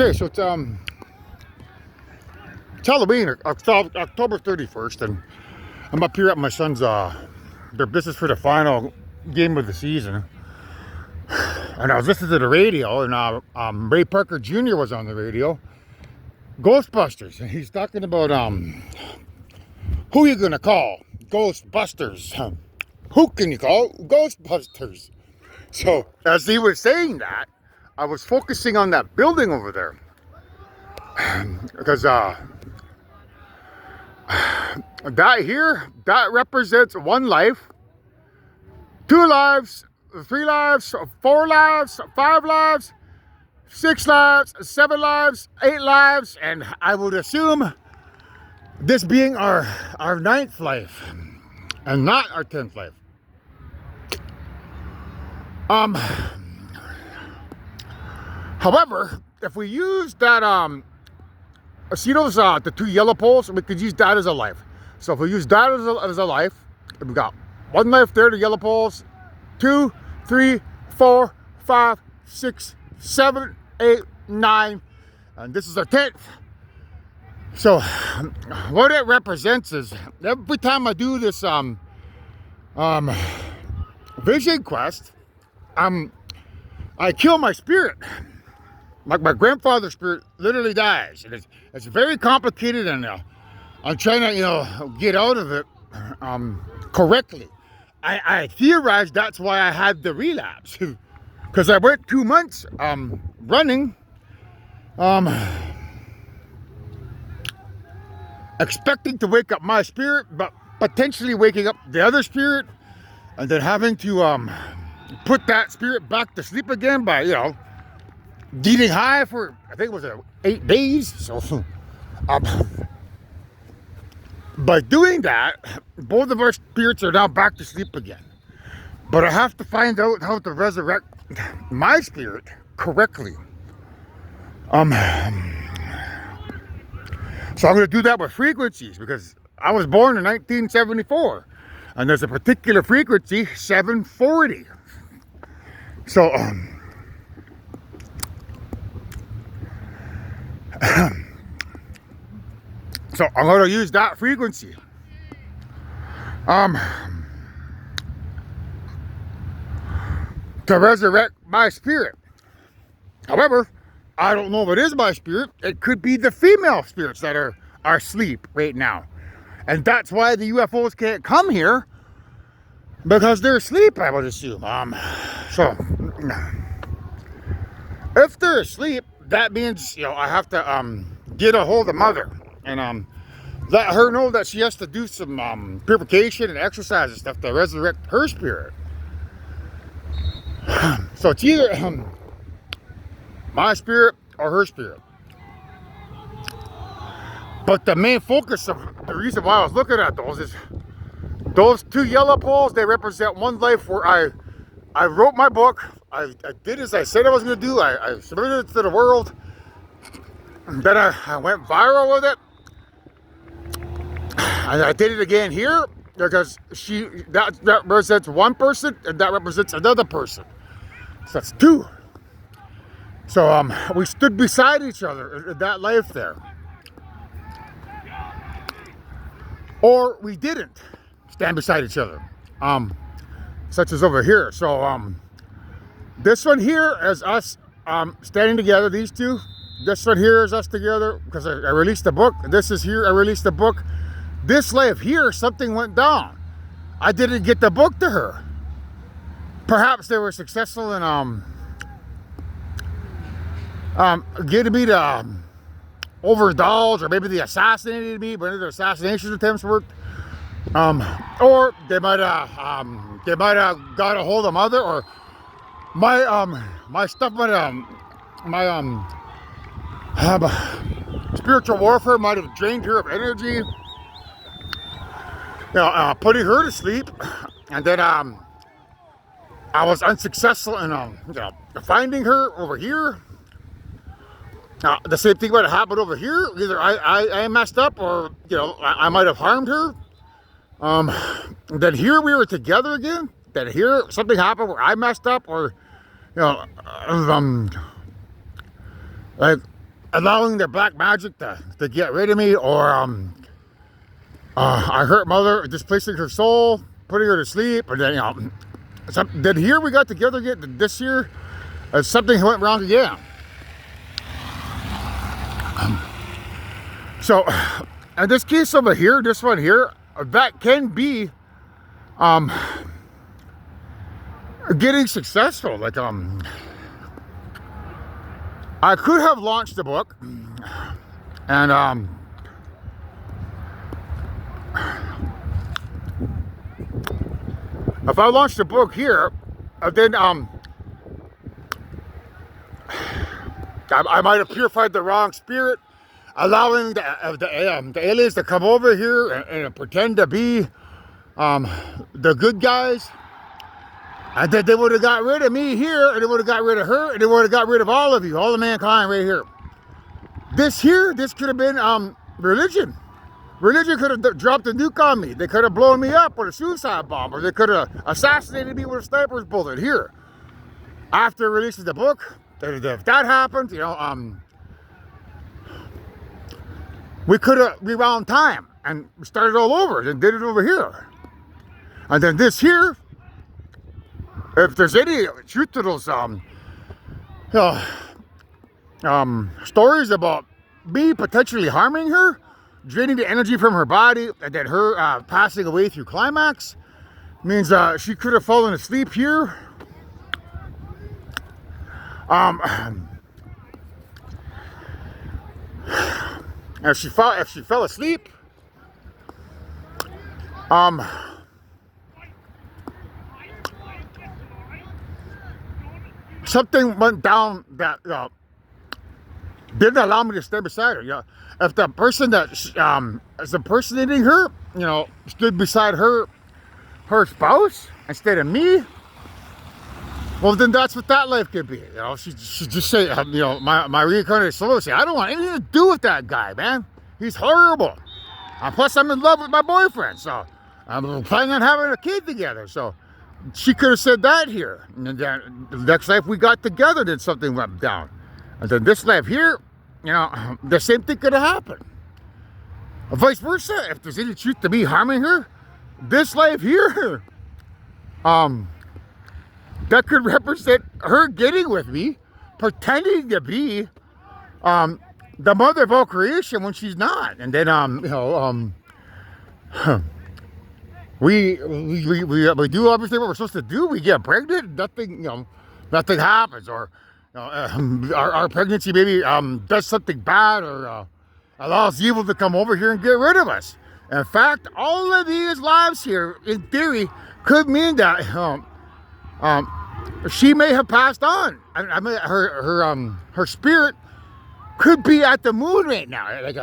Okay, so it's Halloween, October 31st, and I'm up here at my son's their business for the final game of the season. And I was listening to the radio, and Ray Parker Jr. was on the radio. Ghostbusters, and he's talking about who you gonna call? Ghostbusters. Who can you call? Ghostbusters. So as he was saying that, I was focusing on that building over there. Because that represents one life, 2 lives, 3 lives, 4 lives, 5 lives, 6 lives, 7 lives, 8 lives, and I would assume this being our 9th life and not our 10th life. However, if we use that see those the 2 yellow poles, we could use that as a life. So if we use that as a life, we got 1 life there, the yellow poles, 2, 3, 4, 5, 6, 7, 8, 9, and this is our 10th. So what it represents is every time I do this vision quest, I kill my spirit. Like my grandfather's spirit literally dies, and it's very complicated, and I'm trying to get out of it correctly. I theorized that's why I had the relapse, because I went 2 months running, expecting to wake up my spirit, but potentially waking up the other spirit, and then having to put that spirit back to sleep again by getting high for, I think it was 8 days. So by doing that, both of our spirits are now back to sleep again. But I have to find out how to resurrect my spirit correctly. So I'm going to do that with frequencies, because I was born in 1974, and there's a particular frequency, 740. So so I'm going to use that frequency. To resurrect my spirit. However, I don't know if it is my spirit. It could be the female spirits that are asleep right now. And that's why the UFOs can't come here, because they're asleep, I would assume. So if they're asleep, that means I have to get a hold of Mother and let her know that she has to do some purification and exercise and stuff to resurrect her spirit. So it's either my spirit or her spirit. But the main focus of the reason why I was looking at those is those 2 yellow poles. They represent 1 life where I wrote my book. I did as I said I was going to do. I submitted it to the world. And then I went viral with it. And I did it again here, because that represents 1 person, and that represents another person. So that's 2. So we stood beside each other in that life there. Or we didn't stand beside each other. Such as over here. So this one here is us standing together, these 2. This one here is us together, because I released the book. This is here, I released the book. This life here, something went down. I didn't get the book to her. Perhaps they were successful in getting me to overdulge, or maybe they assassinated me, but their assassination attempts worked. Or they might have got a hold of Mother, or my stuff might spiritual warfare might have drained her of energy, putting her to sleep. And then I was unsuccessful in finding her over here. The same thing might have happened over here. Either I messed up, or I might have harmed her. Then here we were together again. Then here something happened where I messed up, or like allowing their black magic to get rid of me, or I hurt mother, displacing her soul, putting her to sleep, and then then here we got together again this year, something went wrong again. So, in this case over here, this one here, that can be getting successful. Like I could have launched the book, and if I launched the book here, then I might have purified the wrong spirit, allowing the aliens to come over here and pretend to be the good guys, and then they would have got rid of me here, and they would have got rid of her, and they would have got rid of all of you, all the mankind right here. This could have been religion. Religion could have dropped a nuke on me. They could have blown me up with a suicide bomb, or they could have assassinated me with a sniper's bullet here. After releasing the book, if that happened, we could have rewound time and started all over and did it over here. And then this here, if there's any truth to those stories about me potentially harming her, draining the energy from her body, and then her passing away through climax, means she could have fallen asleep here. If she fell asleep, something went down that didn't allow me to stay beside her. If the person that is impersonating her, stood beside her spouse instead of me, well, then that's what that life could be. She just say, my reincarnated soul say, I don't want anything to do with that guy, man. He's horrible. Plus, I'm in love with my boyfriend, so I'm planning on having a kid together. So she could have said that here. And then the next life we got together, then something went down. And then this life here, the same thing could have happened. Or vice versa. If there's any truth to me harming her, this life here, that could represent her getting with me, pretending to be the mother of all creation when she's not. And then we do everything what we're supposed to do. We get pregnant, nothing happens, or our pregnancy maybe does something bad, or allows evil to come over here and get rid of us. In fact, all of these lives here, in theory, could mean that she may have passed on. I mean, her spirit could be at the moon right now. Like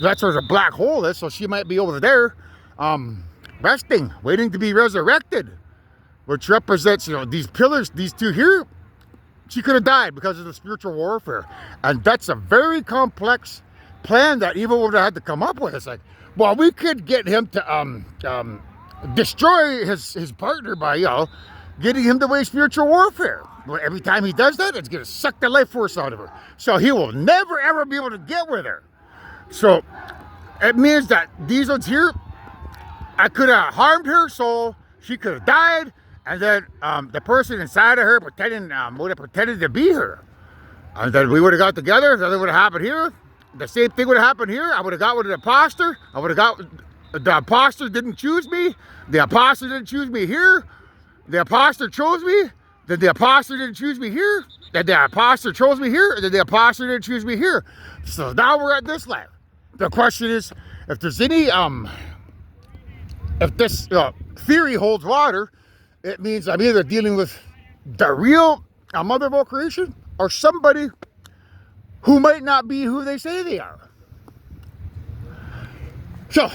that's where the black hole is, so she might be over there, resting, waiting to be resurrected, which represents these pillars, these two here. She could have died because of the spiritual warfare, and that's a very complex plan that evil would have had to come up with. It's like, well, we could get him to destroy his partner by getting him to wage spiritual warfare. Well, every time he does that, it's going to suck the life force out of her. So he will never, ever be able to get with her. So it means that these ones here, I could have harmed her soul. She could have died. And then the person inside of her would have pretended to be her. And then we would have got together. Nothing would have happened here. The same thing would have happened here. I would have got with an imposter. The imposter didn't choose me. The imposter didn't choose me here. The imposter chose me. Then the imposter didn't choose me here. Then the imposter chose me here. And then the imposter didn't choose me here. So now we're at this life. The question is, if there's any, if this theory holds water, it means I'm either dealing with the real mother of all creation or somebody who might not be who they say they are. So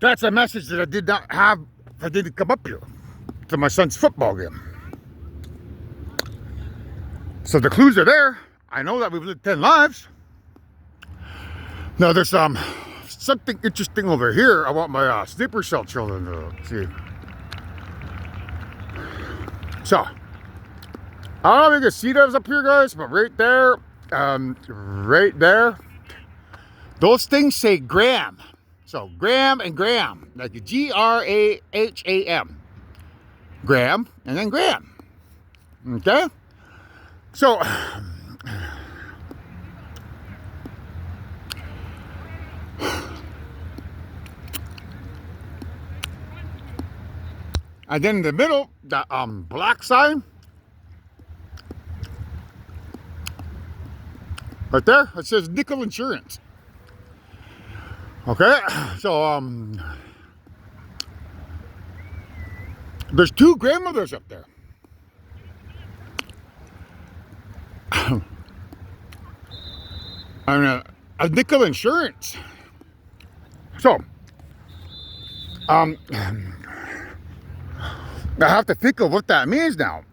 that's a message that I did not have if I didn't come up here to my son's football game. So the clues are there. I know that we've lived 10 lives. Now there's something interesting over here. I want my sleeper cell children to see. So I don't know if you can see those up here, guys, but right there right there, those things say Graham. So Graham and Graham, like Graham, Graham and then Graham. Okay, so and then in the middle, the black sign right there, it says Nickel Insurance. Okay, so there's two grandmothers up there. And a Nickel Insurance. So I have to think of what that means now.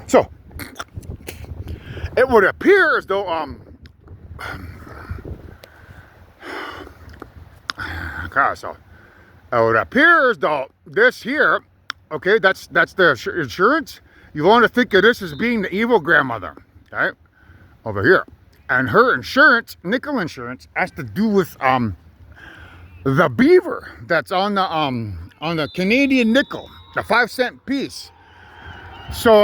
So it would appear as though okay, so it would appear as though this here, okay, that's the insurance. You want to think of this as being the evil grandmother, okay, over here, and her insurance, Nickel Insurance, has to do with the beaver that's on the Canadian nickel, the 5-cent piece. So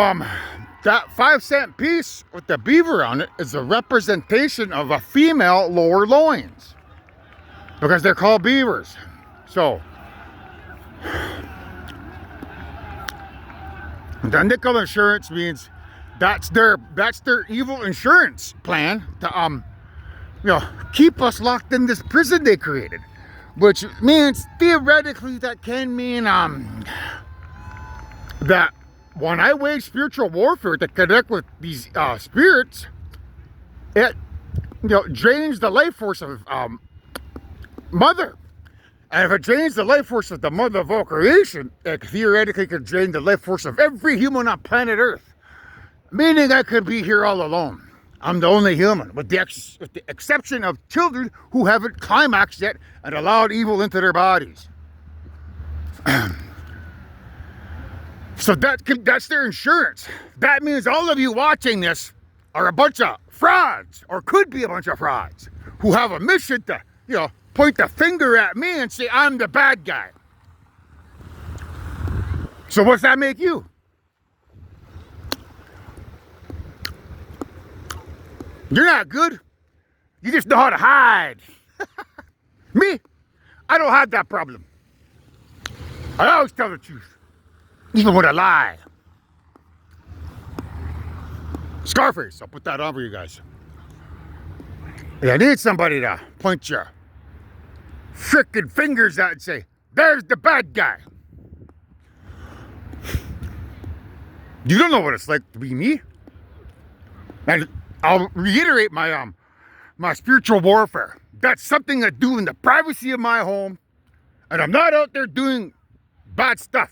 that 5-cent piece with the beaver on it is a representation of a female lower loins, because they're called beavers. So the Nickel Insurance means that's their evil insurance plan to keep us locked in this prison they created, which means theoretically that can mean that when I wage spiritual warfare to connect with these spirits, it drains the life force of mother. And if it drains the life force of the mother of all creation, it theoretically could drain the life force of every human on planet Earth. Meaning I could be here all alone. I'm the only human, with the exception of children who haven't climaxed yet and allowed evil into their bodies. So that's their insurance. That means all of you watching this are a bunch of frauds, or could be a bunch of frauds, who have a mission to, point the finger at me and say I'm the bad guy. So what's that make you? You're not good. You just know how to hide. Me? I don't have that problem. I always tell the truth, even with a lie. Scarface, I'll put that on for you guys. I need somebody to point your frickin' fingers out and say, there's the bad guy. You don't know what it's like to be me. And I'll reiterate my my spiritual warfare. That's something I do in the privacy of my home, and I'm not out there doing bad stuff.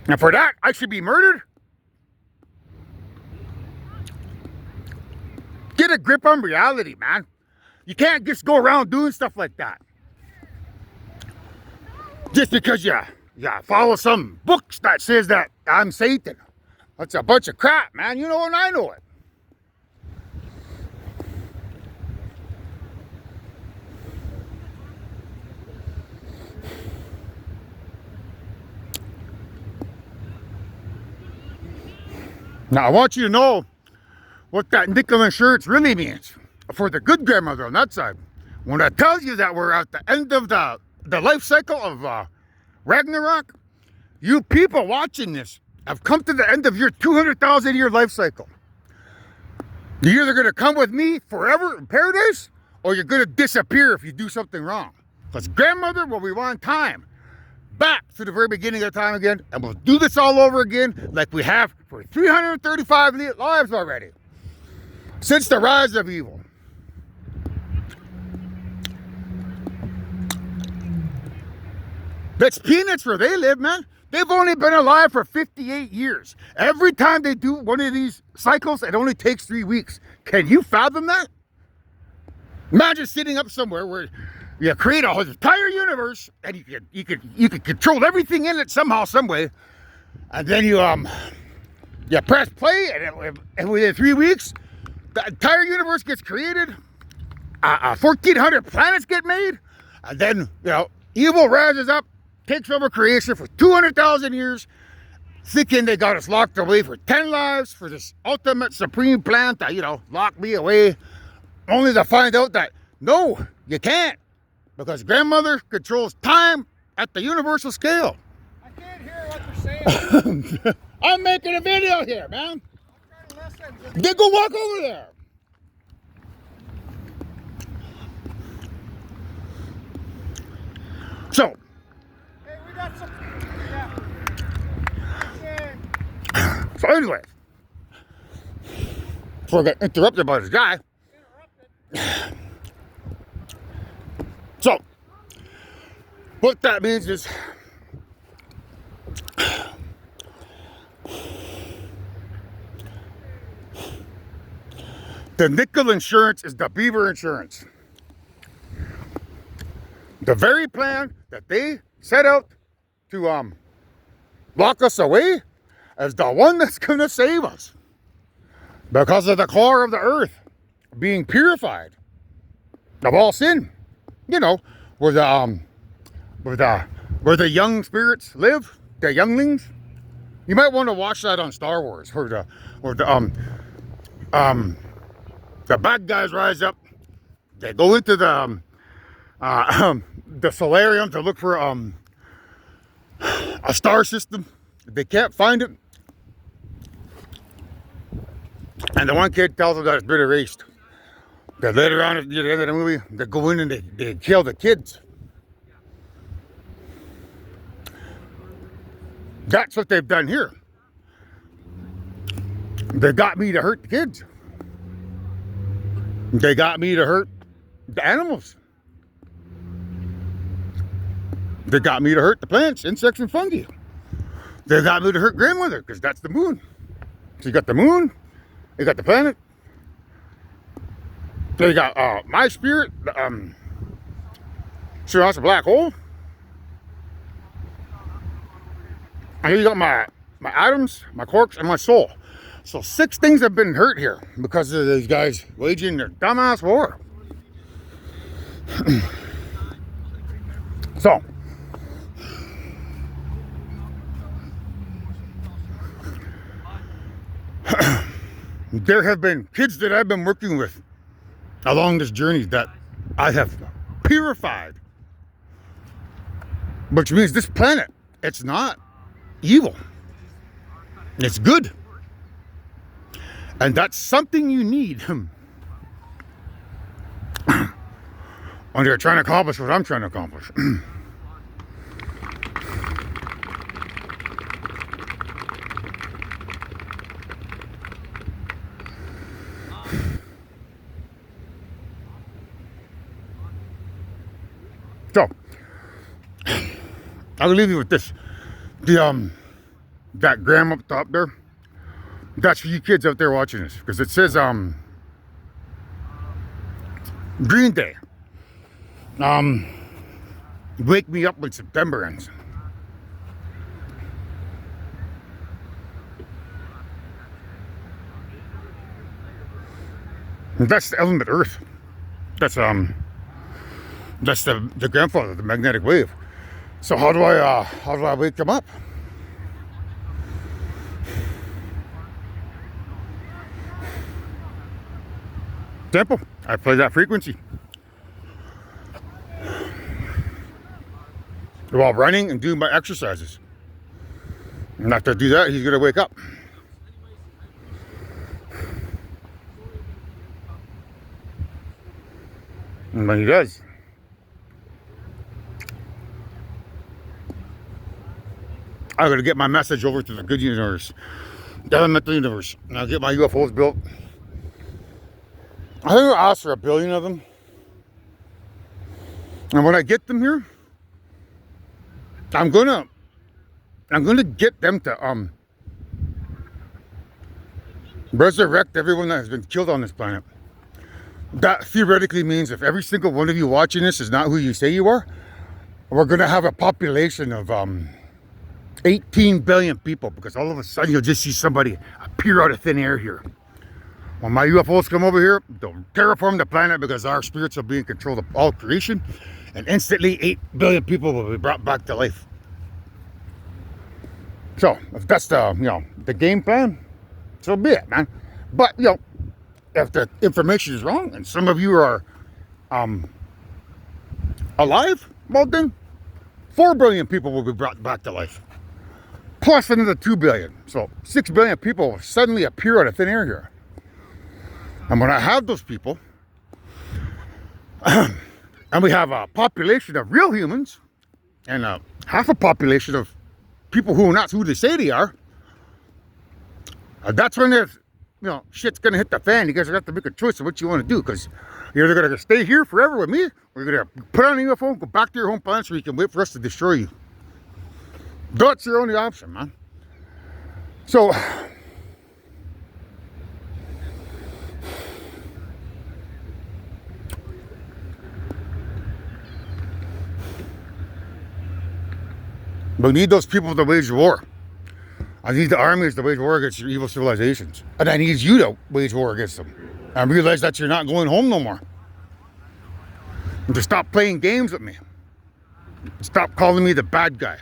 And for that, I should be murdered? Get a grip on reality, man. You can't just go around doing stuff like that. Just because you follow some books that says that I'm Satan. That's a bunch of crap, man. You know, and I know it. Now, I want you to know what that Nickel Insurance really means for the good grandmother on that side. When it tells you that we're at the end of the life cycle of Ragnarok, you people watching this have come to the end of your 200,000 year life cycle. You're either going to come with me forever in paradise, or you're going to disappear if you do something wrong. Because grandmother will rewind time back to the very beginning of time again, and we'll do this all over again like we have for 335 lives already, since the rise of evil. That's peanuts where they live, man. They've only been alive for 58 years. Every time they do one of these cycles, it only takes 3 weeks. Can you fathom that? Imagine sitting up somewhere where you create a whole entire universe and you could control everything in it somehow, some way, and then you press play, and within 3 weeks, the entire universe gets created. 1,400 planets get made, and then evil rises up, takes over creation for 200,000 years, thinking they got us locked away for 10 lives for this ultimate supreme plan to lock me away, only to find out that no, you can't, because grandmother controls time at the universal scale. I can't hear what you're saying. I'm making a video here, man. I'm trying to listen. Then go walk over there. So, Hey, we got some. Yeah. so anyway, before I got interrupted by this guy. Interrupted. So, what that means is the nickel insurance is the beaver insurance. The very plan that they set out to lock us away is the one that's going to save us. Because of the core of the earth being purified of all sin. Where the young spirits live, the younglings. You might want to watch that on Star Wars, where the bad guys rise up. They go into the solarium to look for a star system. They can't find it, and the one kid tells them that it's been erased. Then later on at the end of the movie, they go in and they kill the kids. That's what they've done here. They got me to hurt the kids. They got me to hurt the animals. They got me to hurt the plants, insects, and fungi. They got me to hurt grandmother, because that's the moon. So you got the moon, you got the planet, so you got my spirit, sure, that's a black hole. And here you got my atoms, my quarks, and my soul. So 6 things have been hurt here because of these guys waging their dumbass war. So, there have been kids that I've been working with along this journey that I have purified, which means this planet, it's not evil, it's good, and that's something you need when you're trying to accomplish what I'm trying to accomplish. So, I'll leave you with this. That gram up top there, that's for you kids out there watching this, because it says Green Day. Wake me up when September ends. And that's the element Earth. That's the grandfather of the magnetic wave. So how do I wake them up? Simple. I play that frequency while running and doing my exercises. And after I do that, he's gonna wake up. And when he does, I'm gonna get my message over to the good universe, the elemental universe, and I'll get my UFOs built. I think I'll ask for 1 billion of them. And when I get them here, I'm gonna I'm going to get them to resurrect everyone that has been killed on this planet. That theoretically means if every single one of you watching this is not who you say you are, we're going to have a population of 18 billion people, because all of a sudden you'll just see somebody appear out of thin air here. When my UFOs come over here, they'll terraform the planet because our spirits will be in control of all creation, and instantly 8 billion people will be brought back to life. So if that's the game plan, so be it, man. But if the information is wrong and some of you are alive, well then 4 billion people will be brought back to life, plus another 2 billion. So 6 billion people will suddenly appear out of thin air here. And when I have those people, and we have a population of real humans, and half a population of people who are not who they say they are, that's when there's, shit's gonna hit the fan. You guys have to make a choice of what you want to do, because you're either gonna stay here forever with me, or you're gonna put on a UFO and go back to your home planet so you can wait for us to destroy you. That's your only option, man. So we need those people to wage war. I need the armies to wage war against your evil civilizations. And I need you to wage war against them. And realize that you're not going home no more. And to stop playing games with me. Stop calling me the bad guy.